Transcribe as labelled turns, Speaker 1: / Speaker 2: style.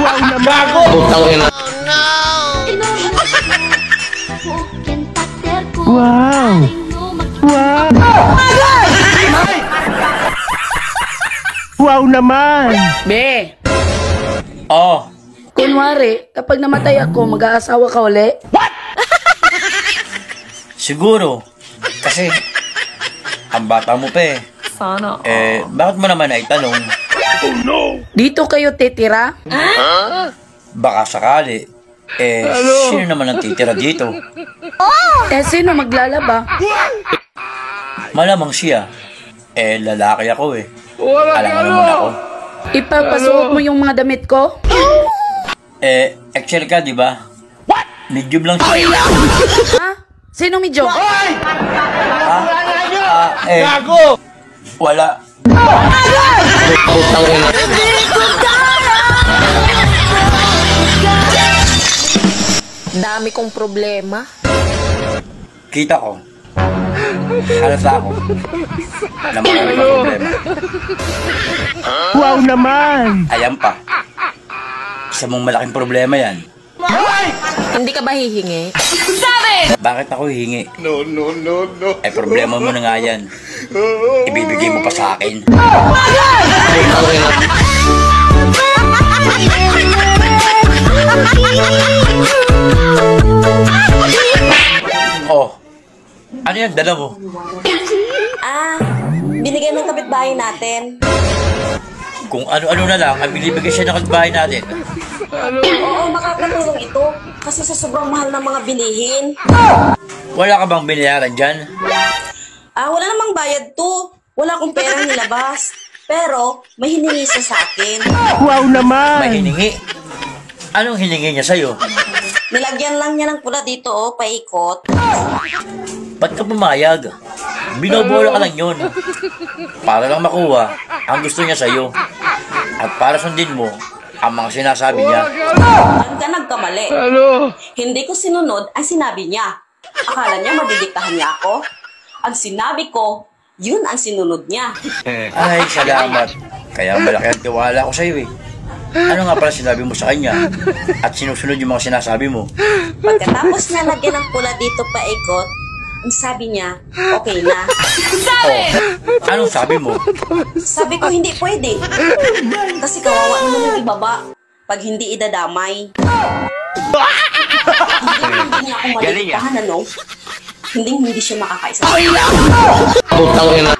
Speaker 1: Wow naman! Gago! Putang ina! Wow! Wow! Wow naman!
Speaker 2: Be,
Speaker 3: Oh,
Speaker 2: kunwari, kapag namatay ako, mag-aasawa ka uli?
Speaker 3: siguro. Kasi, ang bata mo pa eh.
Speaker 4: Sana.
Speaker 3: Bakit mo naman naitanong?
Speaker 2: Dito kayo titira?
Speaker 3: Baka sakali. Sino naman ang titira dito?
Speaker 2: Eh, sino maglalaba?
Speaker 3: Malamang siya. Lalaki ako eh. Alam mo naman ako.
Speaker 2: Ipapasuot mo yung mga damit ko?
Speaker 3: Excel ka, di ba? Medium lang siya.
Speaker 2: Ha? Sino medyo?
Speaker 3: Gago! Wala.
Speaker 1: Putang ina!
Speaker 4: Dami kong problema.
Speaker 3: Kita ko. Halata ako. Na marami kang problema.
Speaker 1: Wow naman!
Speaker 3: Ayan pa. Isa mong malaking problema yan.
Speaker 4: Hindi ka ba hihingi?
Speaker 3: Bakit ako hihingi? No. Problema mo na nga yan. Ibibigay mo pa sa akin. Oh, ano yan? Dala mo?
Speaker 4: Binigay ng kapitbahay natin.
Speaker 3: Kung ano-ano na lang, ang binibigay siya ng kapitbahay natin.
Speaker 4: Oo, makakatulong ito. Kasi sa sobrang mahal ng mga bilihin.
Speaker 3: Wala ka bang binayaran dyan?
Speaker 4: Wala namang bayad to. Wala akong perang nilabas. Pero, may hiningi siya sa akin.
Speaker 1: Wow naman!
Speaker 3: May hiningi. Anong hiningi niya sa'yo?
Speaker 4: Nilagyan lang niya ng pula dito, paikot.
Speaker 3: Ba't ka pumayag? Binobola ka lang yun. Para lang makuha ang gusto niya sa'yo. At para sundin mo ang mga sinasabi niya.
Speaker 4: Diyan ka nagkamali. Hindi ko sinunod ang sinabi niya. Akala niya madidiktahan niya ako. Ang sinabi ko, yun ang sinunod niya.
Speaker 3: Ay, salamat. Kaya malaki ang tiwala ko sa'yo eh. Ano nga pala sinabi mo sa kanya? At sinusunod yung mga sinasabi mo?
Speaker 4: Pagkatapos niya lagyan ng pula dito paikot, ang sabi niya, okay na.
Speaker 3: Oh, anong sabi mo?
Speaker 4: Sabi ko, hindi pwede. Kasi kawawa naman yung ibaba pag hindi idadamay. Hindi niya ako madidiktahan, ano? Hindi siya makakaisa.
Speaker 1: Putang ina!